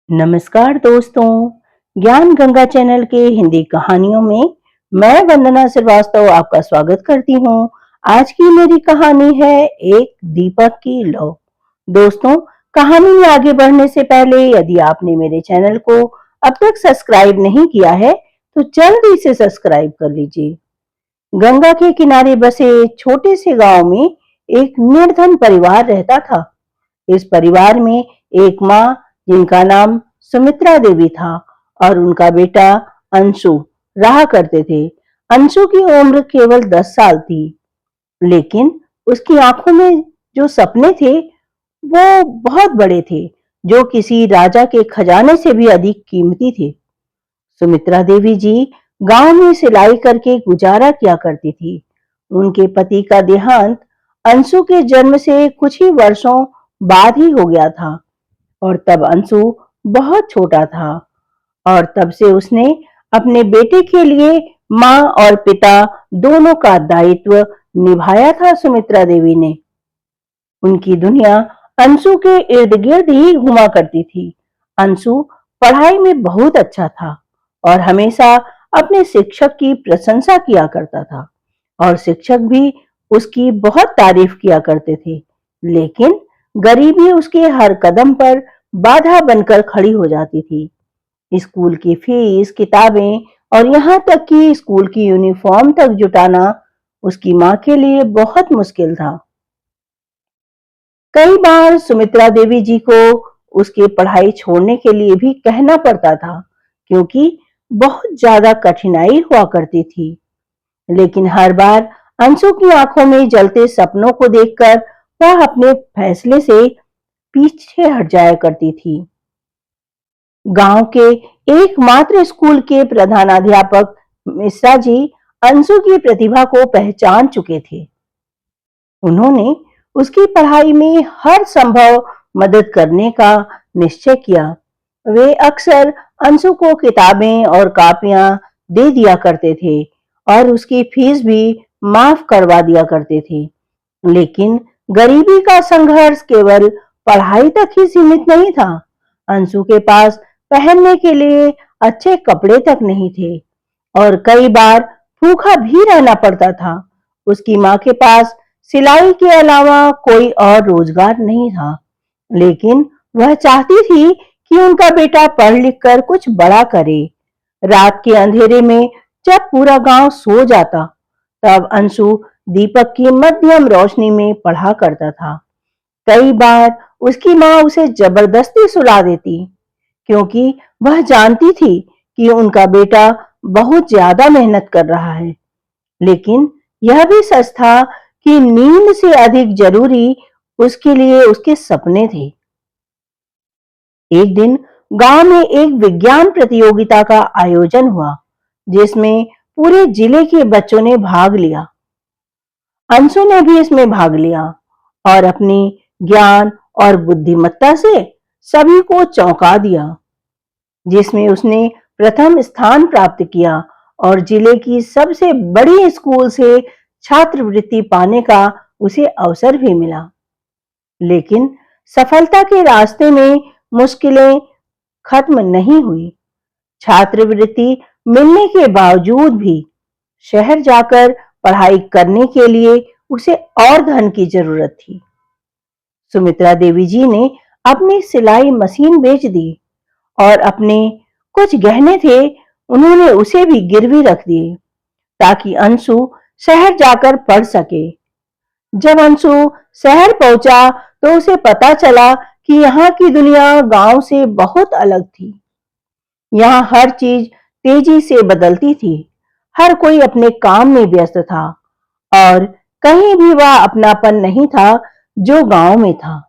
नमस्कार दोस्तों, ज्ञान गंगा चैनल के हिंदी कहानियों में मैं वंदना श्रीवास्तव आपका स्वागत करती हूँ। आज की मेरी कहानी है एक दीपक की लौ। दोस्तों, कहानी में आगे बढ़ने से पहले यदि आपने मेरे चैनल को अब तक सब्सक्राइब नहीं किया है तो जल्दी से सब्सक्राइब कर लीजिए। गंगा के किनारे बसे छोटे से गांव में एक निर्धन परिवार रहता था। इस परिवार में एक माँ जिनका नाम सुमित्रा देवी था और उनका बेटा अंशु रहा करते थे। अंशु की उम्र केवल 10 साल थी, लेकिन उसकी आंखों में जो सपने थे वो बहुत बड़े थे, जो किसी राजा के खजाने से भी अधिक कीमती थे। सुमित्रा देवी जी गांव में सिलाई करके गुजारा किया करती थी। उनके पति का देहांत अंशु के जन्म से कुछ ही वर्षों बाद ही हो गया था और तब अंशु बहुत छोटा था और तब से उसने अपने बेटे के लिए माँ और पिता दोनों का दायित्व निभाया था। सुमित्रा देवी ने उनकी दुनिया अंशु के इर्द गिर्द ही घुमा करती थी। अंशु पढ़ाई में बहुत अच्छा था और हमेशा अपने शिक्षक की प्रशंसा किया करता था और शिक्षक भी उसकी बहुत तारीफ किया करते थे। लेकिन गरीबी उसके हर कदम पर बाधा बनकर खड़ी हो जाती थी। स्कूल की फीस, किताबें और यहाँ तक कि स्कूल की यूनिफॉर्म तक जुटाना उसकी माँ के लिए बहुत मुश्किल था। कई बार सुमित्रा देवी जी को उसके पढ़ाई छोड़ने के लिए भी कहना पड़ता था, क्योंकि बहुत ज्यादा कठिनाई हुआ करती थी। लेकिन हर बार अंशु की आंखों में जलते सपनों को देखकर वह अपने फैसले से पीछे हट जाया करती थी। गांव के एकमात्र स्कूल के प्रधानाध्यापक मिश्रा जी अंशु की प्रतिभा को पहचान चुके थे। उन्होंने उसकी पढ़ाई में हर संभव मदद करने का निश्चय किया। वे अक्सर अंशु को किताबें और कापियां दे दिया करते थे और उसकी फीस भी माफ करवा दिया करते थे। लेकिन गरीबी का संघर्ष केवल पढ़ाई तक ही सीमित नहीं था। अंशु के पास पहनने के लिए अच्छे कपड़े तक नहीं थे और कई बार भूखा भी रहना पड़ता था। उसकी माँ के पास सिलाई के अलावा कोई और रोजगार नहीं था, लेकिन वह चाहती थी कि उनका बेटा पढ़ लिख कर कुछ बड़ा करे। रात के अंधेरे में जब पूरा गांव सो जाता, तब अंशु दीपक की मध्यम रोशनी में पढ़ा करता था। कई बार उसकी माँ उसे जबरदस्ती सुला देती, क्योंकि वह जानती थी कि उनका बेटा बहुत ज्यादा मेहनत कर रहा है। लेकिन यह भी सच था कि नींद से अधिक जरूरी उसके लिए उसके सपने थे। एक दिन गांव में एक विज्ञान प्रतियोगिता का आयोजन हुआ, जिसमें पूरे जिले के बच्चों ने भाग लिया। अंशु ने भी इसमें भाग लिया और अपनी ज्ञान और बुद्धिमत्ता से सभी को चौंका दिया, जिसमें उसने प्रथम स्थान प्राप्त किया और जिले की सबसे बड़ी स्कूल से छात्रवृत्ति पाने का उसे अवसर भी मिला। लेकिन सफलता के रास्ते में मुश्किलें खत्म नहीं हुई। छात्रवृत्ति मिलने के बावजूद भी शहर जाकर पढ़ाई करने के लिए उसे और धन की जरूरत थी। सुमित्रा देवी जी ने अपनी सिलाई मशीन बेच दी और अपने कुछ गहने थे, उन्होंने उसे भी गिरवी रख दिए ताकि अंशु शहर जाकर पढ़ सके। जब अंशु शहर पहुंचा तो उसे पता चला कि यहाँ की दुनिया गांव से बहुत अलग थी। यहाँ हर चीज तेजी से बदलती थी, हर कोई अपने काम में व्यस्त था और कहीं भी वह अपनापन नहीं था जो गांव में था।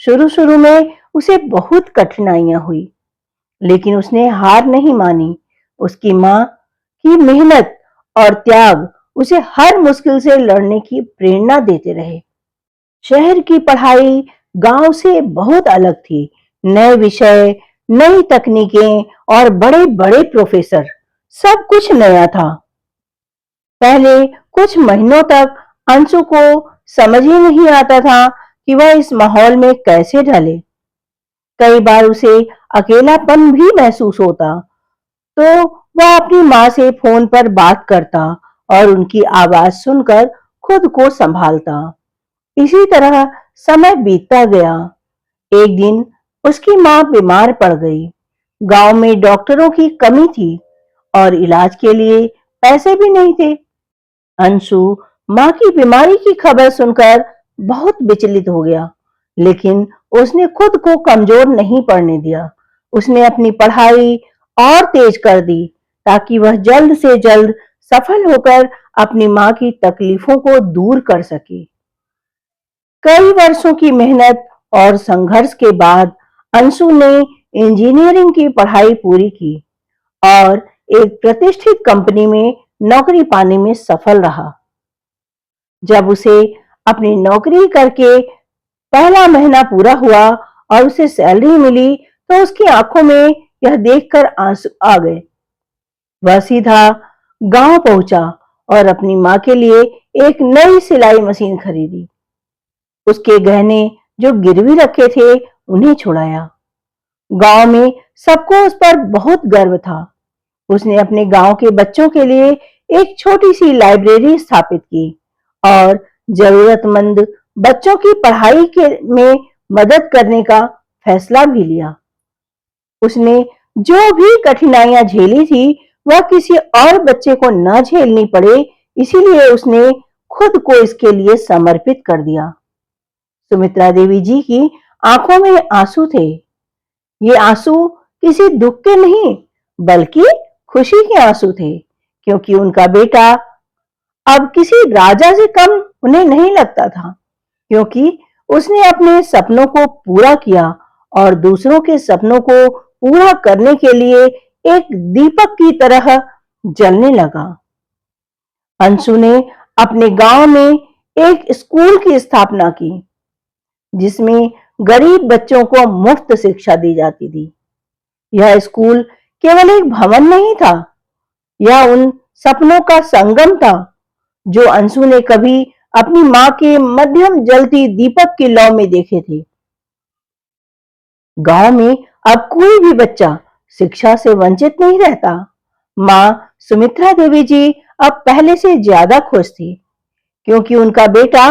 शुरू शुरू में उसे बहुत कठिनाइयां हुई, लेकिन उसने हार नहीं मानी। उसकी माँ की मेहनत और त्याग उसे हर मुश्किल से लड़ने की प्रेरणा देते रहे। शहर की पढ़ाई गांव से बहुत अलग थी। नए विषय, नई तकनीकें और बड़े बड़े प्रोफेसर, सब कुछ नया था। पहले कुछ महीनों तक अंशु को समझ ही नहीं आता था कि वह इस माहौल में कैसे ढले। कई बार उसे अकेलापन भी महसूस होता, तो वह अपनी माँ से फोन पर बात करता और उनकी आवाज सुनकर खुद को संभालता। इसी तरह समय बीतता गया। एक दिन उसकी माँ बीमार पड़ गई। गांव में डॉक्टरों की कमी थी और इलाज के लिए पैसे भी नहीं थे। अंशु माँ की बीमारी की खबर सुनकर बहुत विचलित हो गया, लेकिन उसने खुद को कमजोर नहीं पड़ने दिया। उसने अपनी पढ़ाई और तेज कर दी ताकि वह जल्द से जल्द सफल होकर अपनी माँ की तकलीफों को दूर कर सके। कई वर्षों की मेहनत और संघर्ष के बाद अंशु ने इंजीनियरिंग की पढ़ाई पूरी की और एक प्रतिष्ठित कंपनी में नौकरी पाने में सफल रहा। जब उसे अपनी नौकरी करके पहला महीना पूरा हुआ और उसे सैलरी मिली, तो उसकी आंखों में यह देखकर आंसू आ गए। वह सीधा गांव पहुंचा और अपनी मां के लिए एक नई सिलाई मशीन खरीदी। उसके गहने जो गिरवी रखे थे उन्हें छुड़ाया। गांव में सबको उस पर बहुत गर्व था। उसने अपने गांव के बच्चों के लिए एक छोटी सी लाइब्रेरी स्थापित की और जरूरतमंद बच्चों की पढ़ाई के में मदद करने का फैसला भी लिया। उसने जो भी कठिनाइयां झेली थी, वह किसी और बच्चे को न झेलनी पड़े, इसीलिए उसने खुद को इसके लिए समर्पित कर दिया। सुमित्रा देवी जी की आंखों में आंसू थे। ये आंसू किसी दुख के नहीं, बल्कि खुशी के आंसू थे, क्योंकि उनका बेटा अब किसी राजा से कम उन्हें नहीं लगता था, क्योंकि उसने अपने सपनों को पूरा किया और दूसरों के सपनों को पूरा करने के लिए एक दीपक की तरह जलने लगा। अंशु ने अपने गांव में एक स्कूल की स्थापना की, जिसमें गरीब बच्चों को मुफ्त शिक्षा दी जाती थी। यह स्कूल केवल एक भवन नहीं था, यह उन सपनों का संगम था जो अंशु ने कभी अपनी मां के मध्यम जलती दीपक की लौ में देखे थे। गांव में अब कोई भी बच्चा शिक्षा से वंचित नहीं रहता। मां सुमित्रा देवी जी अब पहले से ज्यादा खुश थी, क्योंकि उनका बेटा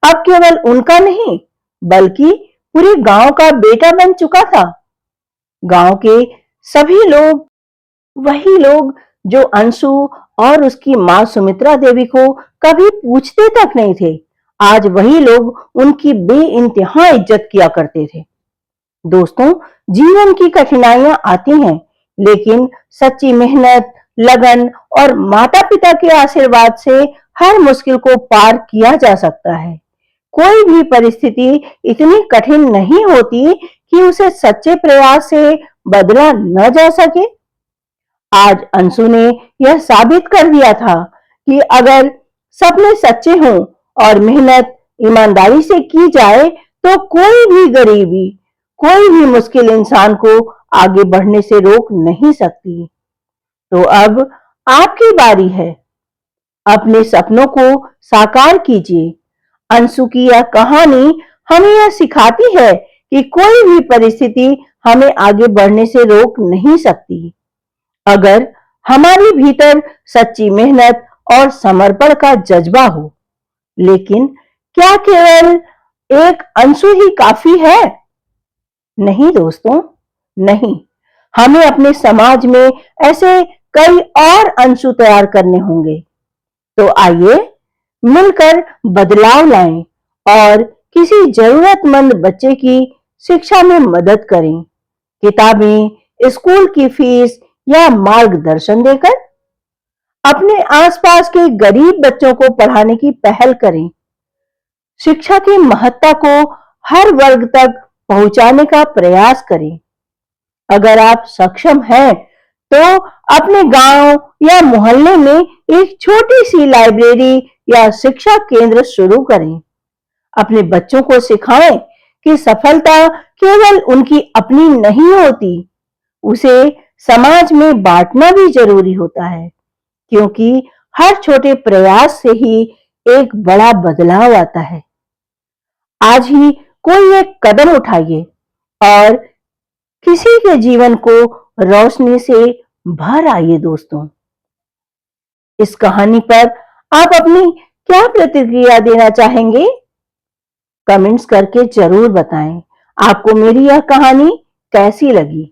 अब केवल उनका नहीं, बल्कि पूरे गांव का बेटा बन चुका था। गांव के सभी लोग, वही लोग जो अंशु और उसकी मां सुमित्रा देवी को कभी पूछते तक नहीं थे, आज वही लोग उनकी बेइंतहा इज्जत किया करते थे। दोस्तों, जीवन की कठिनाइयां आती हैं, लेकिन सच्ची मेहनत, लगन और माता-पिता के आशीर्वाद से हर मुश्किल को पार किया जा सकता है। कोई भी परिस्थिति इतनी कठिन नहीं होती कि उसे सच्चे प्रयास से बदला न जा सके। आज अंशु ने यह साबित कर दिया था कि अगर सपने सच्चे हों और मेहनत ईमानदारी से की जाए, तो कोई भी गरीबी, कोई भी मुश्किल इंसान को आगे बढ़ने से रोक नहीं सकती। तो अब आपकी बारी है। अपने सपनों को साकार कीजिए। अंशु की यह कहानी हमें यह सिखाती है कि कोई भी परिस्थिति हमें आगे बढ़ने से रोक नहीं सकती, अगर हमारे भीतर सच्ची मेहनत और समर्पण का जज्बा हो। लेकिन क्या केवल एक अंशु ही काफी है? नहीं दोस्तों, नहीं। हमें अपने समाज में ऐसे कई और अंशु तैयार करने होंगे। तो आइए मिलकर बदलाव लाएं और किसी जरूरतमंद बच्चे की शिक्षा में मदद करें। किताबें, स्कूल की फीस या मार्गदर्शन देकर अपने आसपास के गरीब बच्चों को पढ़ाने की पहल करें। शिक्षा की महत्ता को हर वर्ग तक पहुंचाने का प्रयास करें। अगर आप सक्षम हैं, तो अपने गांव या मोहल्ले में एक छोटी सी लाइब्रेरी या शिक्षा केंद्र शुरू करें। अपने बच्चों को सिखाएं कि सफलता केवल उनकी अपनी नहीं होती, उसे समाज में बांटना भी जरूरी होता है, क्योंकि हर छोटे प्रयास से ही एक बड़ा बदलाव आता है। आज ही कोई एक कदम उठाइए और किसी के जीवन को रोशनी से भर आइए दोस्तों। इस कहानी पर आप अपनी क्या प्रतिक्रिया देना चाहेंगे? कमेंट्स करके जरूर बताएं। आपको मेरी यह कहानी कैसी लगी?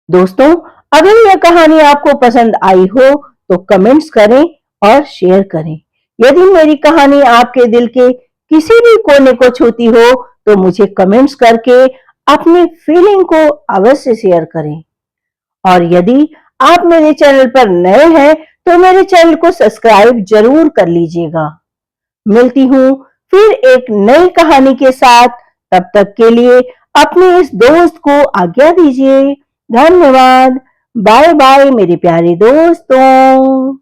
दोस्तों, अगर यह कहानी आपको पसंद आई हो तो कमेंट्स करें और शेयर करें। यदि मेरी कहानी आपके दिल के किसी भी कोने को छूती हो तो मुझे कमेंट्स करके अपनी फीलिंग को अवश्य शेयर करें। और यदि आप मेरे चैनल पर नए हैं तो मेरे चैनल को सब्सक्राइब जरूर कर लीजिएगा। मिलती हूँ फिर एक नई कहानी के साथ। तब तक के लिए अपने इस दोस्त को आज्ञा दीजिए। धन्यवाद। बाय बाय मेरे प्यारे दोस्तों।